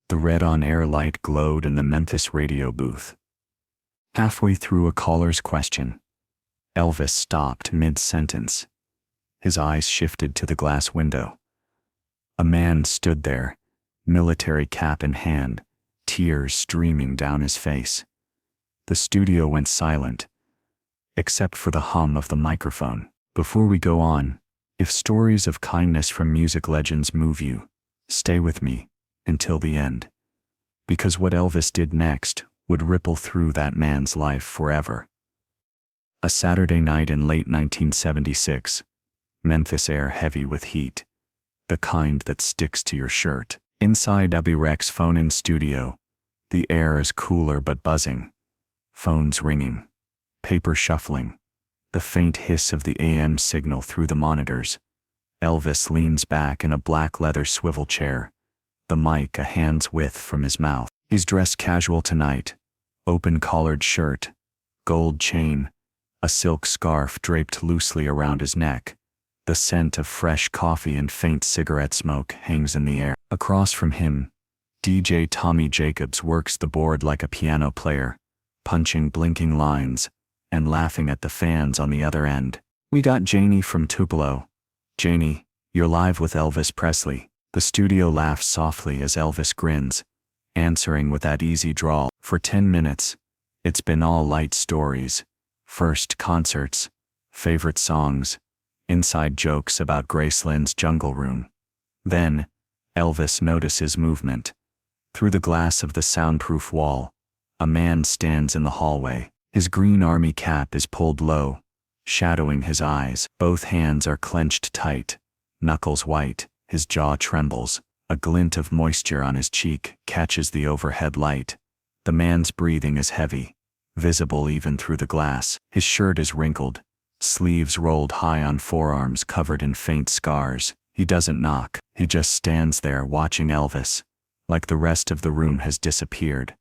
The red on-air light glowed in the Memphis radio booth. Halfway through a caller's question, Elvis stopped mid-sentence. His eyes shifted to the glass window. A man stood there, military cap in hand, tears streaming down his face. The studio went silent, except for the hum of the microphone. Before we go on, if stories of kindness from music legends move you, stay with me until the end. Because what Elvis did next would ripple through that man's life forever. A Saturday night in late 1976, Memphis air heavy with heat, the kind that sticks to your shirt. Inside Rex phone-in studio, the air is cooler but buzzing. Phones ringing, paper shuffling, the faint hiss of the AM signal through the monitors. Elvis leans back in a black leather swivel chair, the mic a hand's width from his mouth. He's dressed casual tonight, open-collared shirt, gold chain, a silk scarf draped loosely around his neck. The scent of fresh coffee and faint cigarette smoke hangs in the air. Across from him, DJ Tommy Jacobs works the board like a piano player, punching blinking lines and laughing at the fans on the other end. We got Janie from Tupelo. Janie, you're live with Elvis Presley. The studio laughs softly as Elvis grins, answering with that easy drawl. For 10 minutes, it's been all light stories. First concerts, favorite songs, inside jokes about Graceland's jungle room. Then, Elvis notices movement. Through the glass of the soundproof wall, a man stands in the hallway. His green army cap is pulled low, shadowing his eyes. Both hands are clenched tight, knuckles white, his jaw trembles. A glint of moisture on his cheek catches the overhead light. The man's breathing is heavy, visible even through the glass. His shirt is wrinkled, sleeves rolled high on forearms covered in faint scars. He doesn't knock, he just stands there watching Elvis, like the rest of the room has disappeared.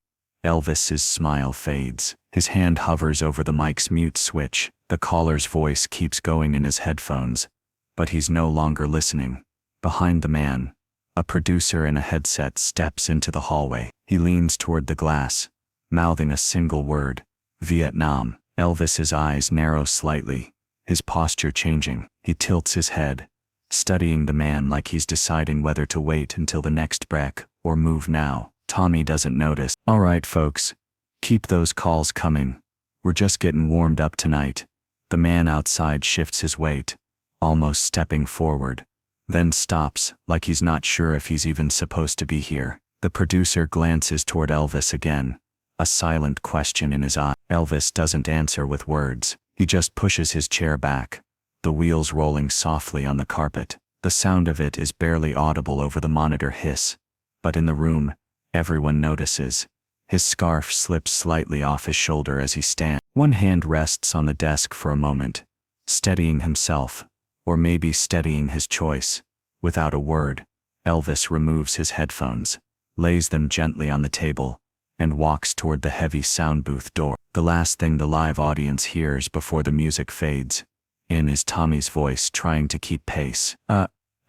Elvis's smile fades. His hand hovers over the mic's mute switch. The caller's voice keeps going in his headphones, but he's no longer listening. Behind the man, a producer in a headset steps into the hallway. He leans toward the glass, mouthing a single word, Vietnam. Elvis's eyes narrow slightly, his posture changing. He tilts his head, studying the man like he's deciding whether to wait until the next break or move now. Tommy doesn't notice. All right, folks, keep those calls coming. We're just getting warmed up tonight. The man outside shifts his weight, almost stepping forward, then stops like he's not sure if he's even supposed to be here. The producer glances toward Elvis again, a silent question in his eye. Elvis doesn't answer with words. He just pushes his chair back, the wheels rolling softly on the carpet. The sound of it is barely audible over the monitor hiss, but in the room, everyone notices. His scarf slips slightly off his shoulder as he stands. One hand rests on the desk for a moment, steadying himself, or maybe steadying his choice. Without a word, Elvis removes his headphones, lays them gently on the table, and walks toward the heavy sound booth door. The last thing the live audience hears before the music fades in is Tommy's voice trying to keep pace.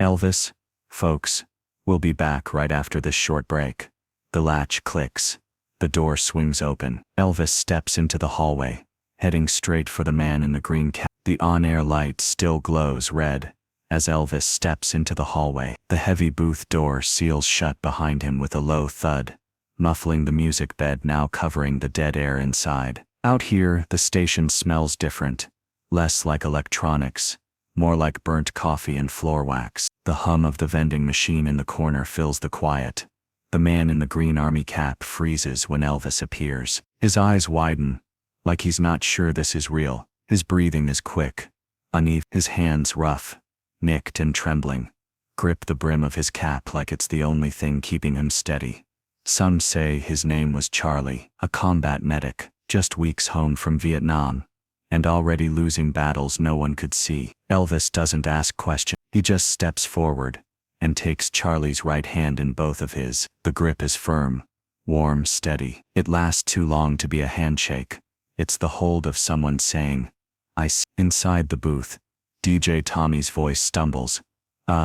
Elvis, folks, we'll be back right after this short break. The latch clicks. The door swings open. Elvis steps into the hallway, heading straight for the man in the green cap. The on-air light still glows red as Elvis steps into the hallway. The heavy booth door seals shut behind him with a low thud, muffling the music bed now covering the dead air inside. Out here, the station smells different, less like electronics, more like burnt coffee and floor wax. The hum of the vending machine in the corner fills the quiet. The man in the green army cap freezes when Elvis appears. His eyes widen, like he's not sure this is real. His breathing is quick, uneven. His hands rough, nicked and trembling, grip the brim of his cap like it's the only thing keeping him steady. Some say his name was Charlie, a combat medic, just weeks home from Vietnam, and already losing battles no one could see. Elvis doesn't ask questions. He just steps forward and takes Charlie's right hand in both of his. The grip is firm, warm, steady. It lasts too long to be a handshake. It's the hold of someone saying, I see. Inside the booth, DJ Tommy's voice stumbles.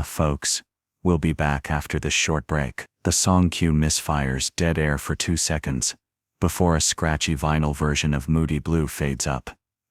Folks, we'll be back after this short break. The song cue misfires, dead air for 2 seconds, before a scratchy vinyl version of Moody Blue fades up.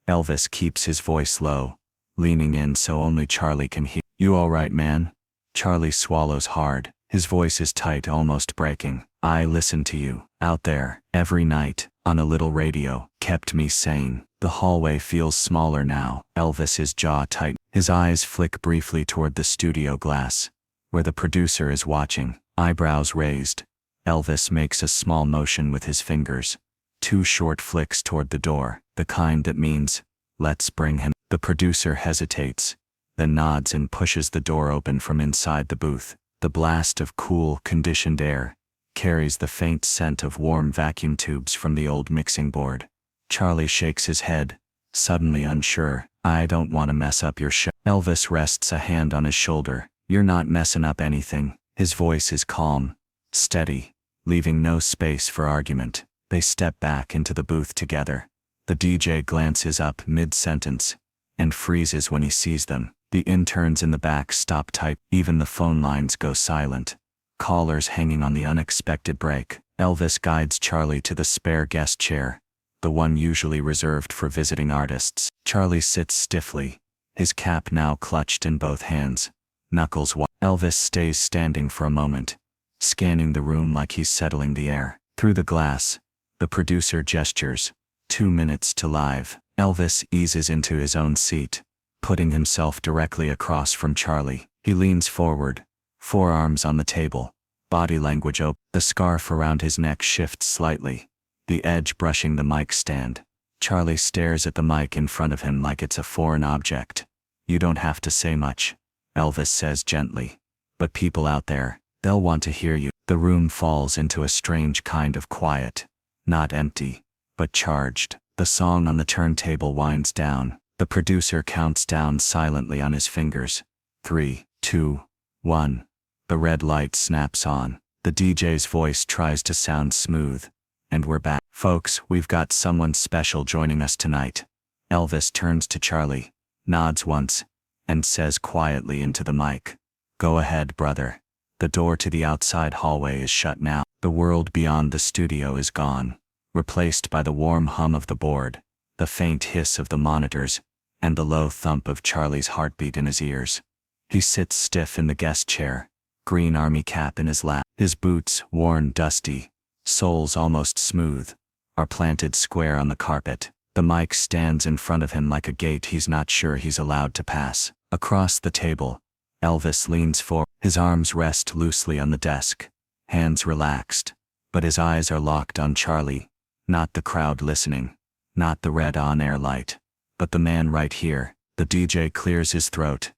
Elvis keeps his voice low, leaning in so only Charlie can hear. "You all right, man?" Charlie swallows hard. His voice is tight, almost breaking. "I listen to you, out there, every night, on a little radio, kept me sane." The hallway feels smaller now. Elvis's jaw tight. His eyes flick briefly toward the studio glass, where the producer is watching, eyebrows raised. Elvis makes a small motion with his fingers. 2 short flicks toward the door, the kind that means, "Let's bring him." The producer hesitates, then nods and pushes the door open from inside the booth. The blast of cool, conditioned air carries the faint scent of warm vacuum tubes from the old mixing board. Charlie shakes his head, suddenly unsure. "I don't want to mess up your show." Elvis rests a hand on his shoulder. "You're not messing up anything." His voice is calm, steady, leaving no space for argument. They step back into the booth together. The DJ glances up mid-sentence and freezes when he sees them. The interns in the back stop type. Even the phone lines go silent. Callers hanging on the unexpected break. Elvis guides Charlie to the spare guest chair, the one usually reserved for visiting artists. Charlie sits stiffly, his cap now clutched in both hands, knuckles wide. Elvis stays standing for a moment, scanning the room like he's settling the air. Through the glass, the producer gestures, 2 minutes to live. Elvis eases into his own seat, putting himself directly across from Charlie. He leans forward, forearms on the table, body language open. The scarf around his neck shifts slightly, the edge brushing the mic stand. Charlie stares at the mic in front of him like it's a foreign object. "You don't have to say much," Elvis says gently. "But people out there, they'll want to hear you." The room falls into a strange kind of quiet, not empty, but charged. The song on the turntable winds down. The producer counts down silently on his fingers. 3, 2, 1. The red light snaps on. The DJ's voice tries to sound smooth. "And we're back. Folks, we've got someone special joining us tonight." Elvis turns to Charlie, nods once, and says quietly into the mic, "Go ahead, brother." The door to the outside hallway is shut now. The world beyond the studio is gone, replaced by the warm hum of the board, the faint hiss of the monitors, and the low thump of Charlie's heartbeat in his ears. He sits stiff in the guest chair, green army cap in his lap. His boots, worn dusty, soles almost smooth, are planted square on the carpet. The mic stands in front of him like a gate he's not sure he's allowed to pass. Across the table, Elvis leans forward. His arms rest loosely on the desk, hands relaxed, but his eyes are locked on Charlie, not the crowd listening, not the red on-air light, but the man right here. The DJ clears his throat.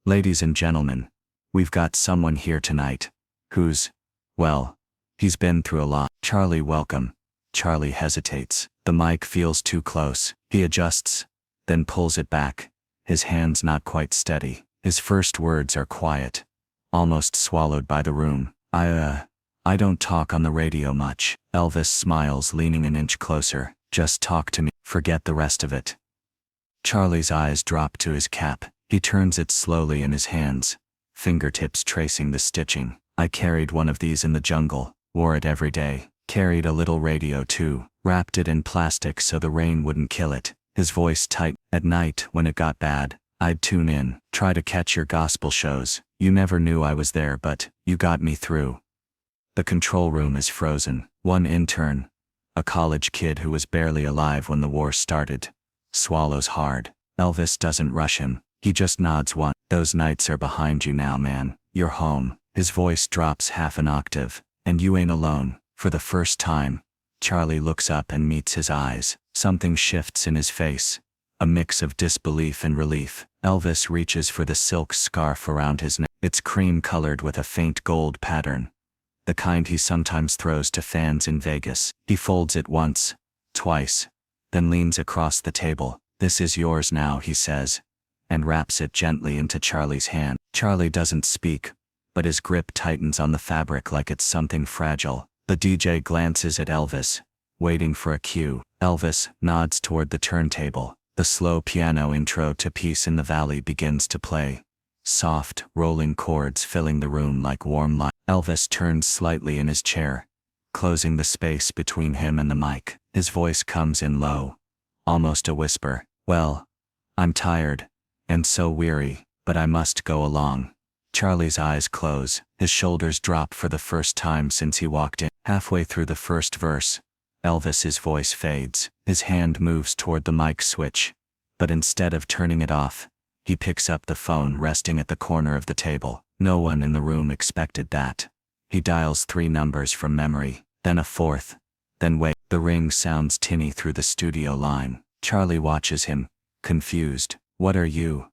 "Ladies and gentlemen, we've got someone here tonight who's, well, he's been through a lot." "Charlie, welcome." Charlie hesitates. The mic feels too close. He adjusts, then pulls it back, his hands not quite steady. His first words are quiet, almost swallowed by the room. I don't talk on the radio much." Elvis smiles, leaning an inch closer. "Just talk to me. Forget the rest of it." Charlie's eyes drop to his cap. He turns it slowly in his hands, fingertips tracing the stitching. "I carried one of these in the jungle, wore it every day. Carried a little radio too, wrapped it in plastic so the rain wouldn't kill it." His voice tight. "At night, when it got bad, I'd tune in, try to catch your gospel shows. You never knew I was there, but you got me through." The control room is frozen. One intern, a college kid who was barely alive when the war started, swallows hard. Elvis doesn't rush him. He just nods once. "Those nights are behind you now, man. You're home." His voice drops half an octave. "And you ain't alone." For the first time, Charlie looks up and meets his eyes. Something shifts in his face, a mix of disbelief and relief. Elvis reaches for the silk scarf around his neck. It's cream-colored with a faint gold pattern, the kind he sometimes throws to fans in Vegas. He folds it once, twice, then leans across the table. "This is yours now," he says, and wraps it gently into Charlie's hand. Charlie doesn't speak, but his grip tightens on the fabric like it's something fragile. The DJ glances at Elvis, waiting for a cue. Elvis nods toward the turntable. The slow piano intro to Peace in the Valley begins to play, soft, rolling chords filling the room like warm light. Elvis turns slightly in his chair, closing the space between him and the mic. His voice comes in low, almost a whisper. Well, I'm tired, and so weary, but I must go along. Charlie's eyes close, his shoulders drop for the first time since he walked in. Halfway through the first verse, Elvis's voice fades. His hand moves toward the mic switch, but instead of turning it off, he picks up the phone resting at the corner of the table. No one in the room expected that. He dials 3 numbers from memory, then a 4th, then wait. The ring sounds tinny through the studio line. Charlie watches him, confused. What are you?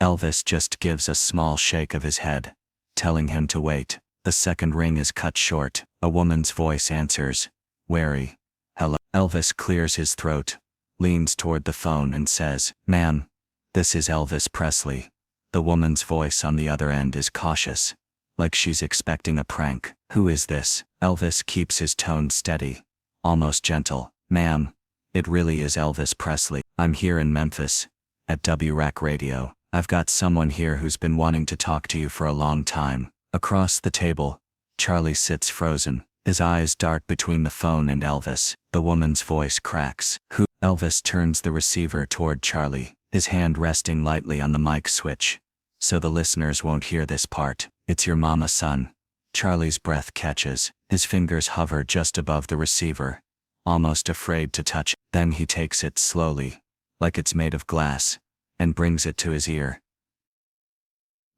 Elvis just gives a small shake of his head, telling him to wait. The second ring is cut short. A woman's voice answers, wary. Hello. Elvis clears his throat, leans toward the phone and says, "Ma'am, this is Elvis Presley." The woman's voice on the other end is cautious, like she's expecting a prank. Who is this? Elvis keeps his tone steady, almost gentle. "Ma'am, it really is Elvis Presley. I'm here in Memphis, at WRAC Radio. I've got someone here who's been wanting to talk to you for a long time." Across the table, Charlie sits frozen, his eyes dart between the phone and Elvis. The woman's voice cracks. Who? Elvis turns the receiver toward Charlie, his hand resting lightly on the mic switch, so the listeners won't hear this part. "It's your mama, son." Charlie's breath catches, his fingers hover just above the receiver, almost afraid to touch. Then he takes it slowly, like it's made of glass, and brings it to his ear.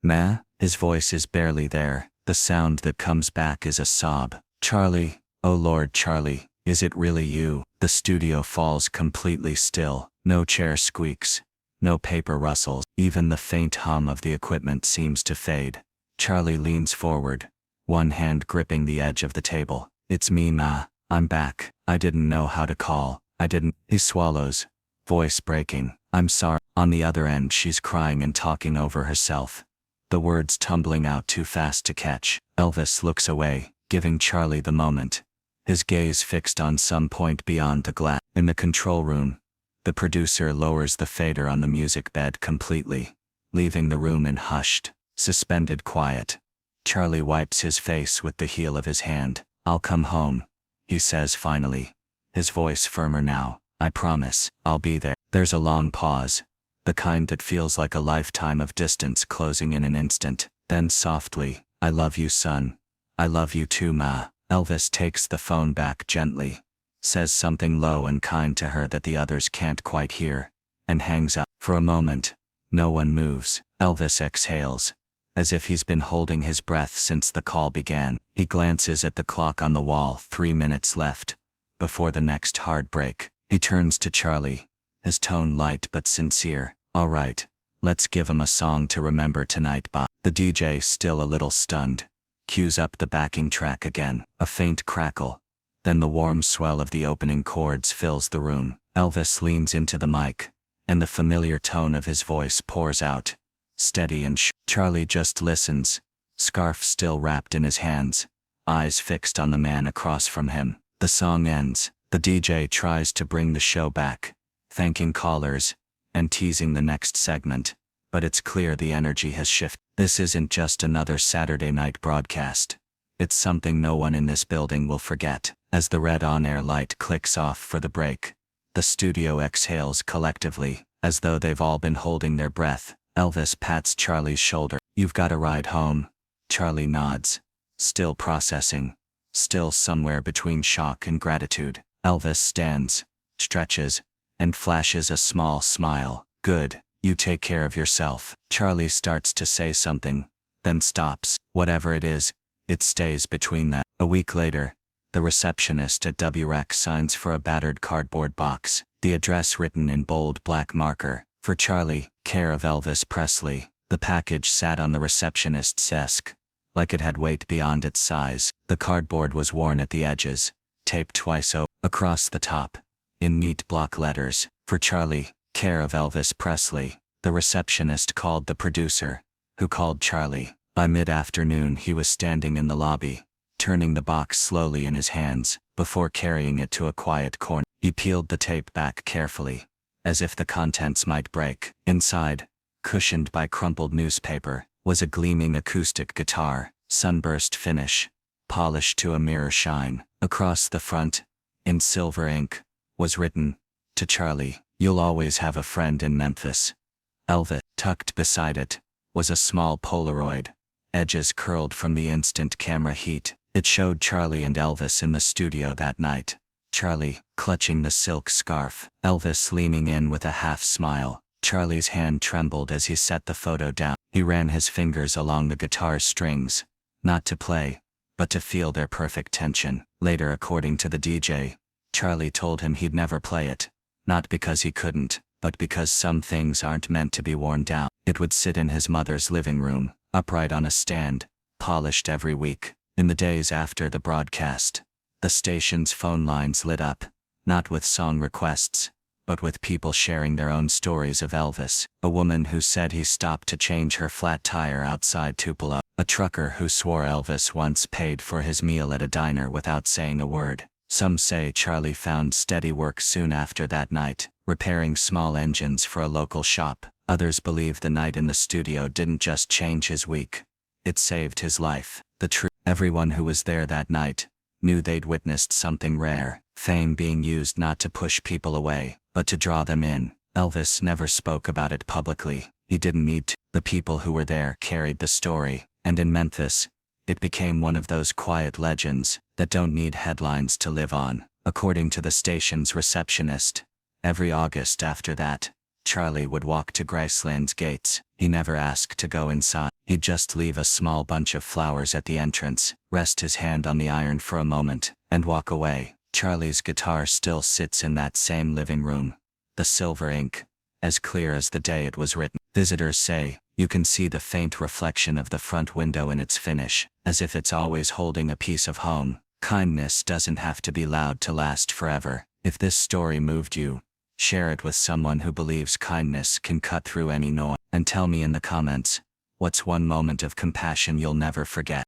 "Ma?" His voice is barely there. The sound that comes back is a sob. "Charlie, oh Lord, Charlie, is it really you?" The studio falls completely still. No chair squeaks, no paper rustles. Even the faint hum of the equipment seems to fade. Charlie leans forward, one hand gripping the edge of the table. "It's me, Ma. I'm back. I didn't know how to call. I didn't." He swallows, voice breaking. "I'm sorry." On the other end, she's crying and talking over herself, the words tumbling out too fast to catch. Elvis looks away, giving Charlie the moment, his gaze fixed on some point beyond the glass. In the control room, the producer lowers the fader on the music bed completely, leaving the room in hushed, suspended quiet. Charlie wipes his face with the heel of his hand. "I'll come home," he says finally, his voice firmer now. "I promise, I'll be there." There's a long pause, the kind that feels like a lifetime of distance closing in an instant. Then softly, "I love you, son." "I love you too, Ma." Elvis takes the phone back gently, says something low and kind to her that the others can't quite hear, and hangs up. For a moment, no one moves. Elvis exhales, as if he's been holding his breath since the call began. He glances at the clock on the wall. 3 minutes left, before the next hard break. He turns to Charlie, his tone light but sincere. "All right, let's give 'em a song to remember tonight, Bob." The DJ, still a little stunned, cues up the backing track again. A faint crackle, then the warm swell of the opening chords fills the room. Elvis leans into the mic, and the familiar tone of his voice pours out, steady and Charlie just listens, scarf still wrapped in his hands, eyes fixed on the man across from him. The song ends. The DJ tries to bring the show back, thanking callers, and teasing the next segment, but it's clear the energy has shifted. This isn't just another Saturday night broadcast. It's something no one in this building will forget. As the red on-air light clicks off for the break, the studio exhales collectively, as though they've all been holding their breath. Elvis pats Charlie's shoulder. "You've got a ride home?" Charlie nods, still processing, still somewhere between shock and gratitude. Elvis stands, stretches, and flashes a small smile. "Good, you take care of yourself." Charlie starts to say something, then stops. Whatever it is, it stays between them. A week later, the receptionist at WRAC signs for a battered cardboard box, the address written in bold black marker, "For Charlie, care of Elvis Presley." The package sat on the receptionist's desk, like it had weight beyond its size. The cardboard was worn at the edges, taped twice over. Across the top, in neat block letters, "For Charlie, care of Elvis Presley." The receptionist called the producer, who called Charlie. By mid-afternoon he was standing in the lobby, turning the box slowly in his hands, before carrying it to a quiet corner. He peeled the tape back carefully, as if the contents might break. Inside, cushioned by crumpled newspaper, was a gleaming acoustic guitar, sunburst finish, polished to a mirror shine. Across the front, in silver ink, was written, "To Charlie, you'll always have a friend in Memphis, Elvis." Tucked beside it was a small Polaroid, edges curled from the instant camera heat. It showed Charlie and Elvis in the studio that night. Charlie, clutching the silk scarf, Elvis leaning in with a half smile. Charlie's hand trembled as he set the photo down. He ran his fingers along the guitar strings, not to play, but to feel their perfect tension. Later, according to the DJ, Charlie told him he'd never play it, not because he couldn't, but because some things aren't meant to be worn down. It would sit in his mother's living room, upright on a stand, polished every week. In the days after the broadcast, the station's phone lines lit up, not with song requests, but with people sharing their own stories of Elvis. A woman who said he stopped to change her flat tire outside Tupelo. A trucker who swore Elvis once paid for his meal at a diner without saying a word. Some say Charlie found steady work soon after that night, repairing small engines for a local shop. Others believe the night in the studio didn't just change his week, it saved his life. The truth: everyone who was there that night knew they'd witnessed something rare, fame being used not to push people away, but to draw them in. Elvis never spoke about it publicly. He didn't need to. The people who were there carried the story, and in Memphis, it became one of those quiet legends that don't need headlines to live on. According to the station's receptionist, every August after that, Charlie would walk to Graceland's gates. He never asked to go inside. He'd just leave a small bunch of flowers at the entrance, rest his hand on the iron for a moment, and walk away. Charlie's guitar still sits in that same living room, the silver ink, as clear as the day it was written. Visitors say, you can see the faint reflection of the front window in its finish, as if it's always holding a piece of home. Kindness doesn't have to be loud to last forever. If this story moved you, share it with someone who believes kindness can cut through any noise. And tell me in the comments, what's one moment of compassion you'll never forget?